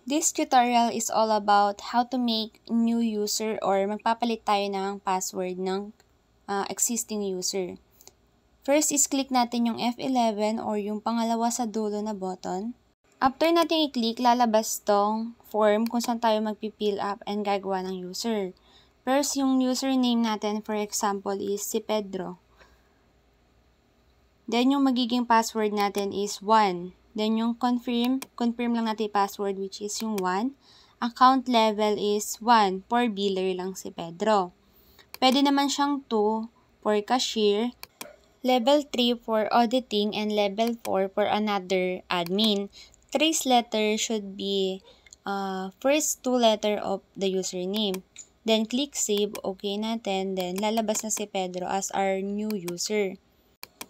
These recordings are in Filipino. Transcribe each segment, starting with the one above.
This tutorial is all about how to make new user or magpapalit tayo ng password ng existing user. First is click natin yung F11 or yung pangalawa sa dulo na button. After natin i-click, lalabas tong form kung saan tayo magpipill up and gagawa ng user. First, yung username natin, for example, is si Pedro. Then, yung magiging password natin is 1. Then, yung confirm lang natin yung password which is yung 1. Account level is 1. For biller lang si Pedro. Pwede naman siyang 2 for cashier. Level 3 for auditing and level 4 for another admin. Trace letter should be first 2 letter of the username. Then, click save. Okay natin. Then, lalabas na si Pedro as our new user.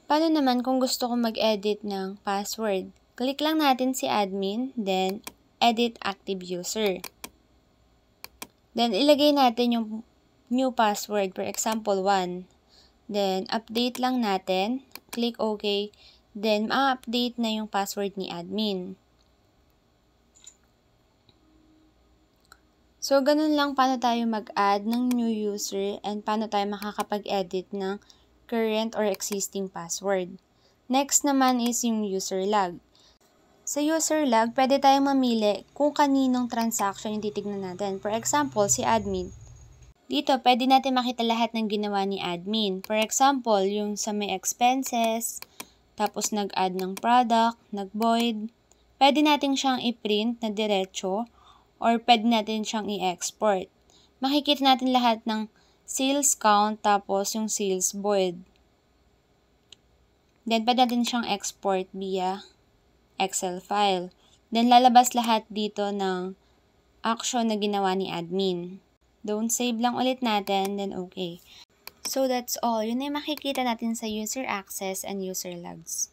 Paano naman kung gusto ko mag-edit ng password? Click lang natin si admin, then edit active user. Then, ilagay natin yung new password, for example, 1. Then, update lang natin. Click OK. Then, ma-update na yung password ni admin. So, ganun lang paano tayo mag-add ng new user and paano tayo makakapag-edit ng current or existing password. Next naman is yung user log. Sa user log, pwede tayong mamili kung kaninong transaction yung titignan natin. For example, si admin. Dito, pwede natin makita lahat ng ginawa ni admin. For example, yung sa may expenses, tapos nag-add ng product, nag-void. Pwede natin siyang i-print na diretso or pwede natin siyang i-export. Makikita natin lahat ng sales count tapos yung sales void. Then, pwede natin siyang export via Excel file. Then, lalabas lahat dito ng action na ginawa ni admin. Don't save lang ulit natin, then okay. So, that's all. Yun ay makikita natin sa user access and user logs.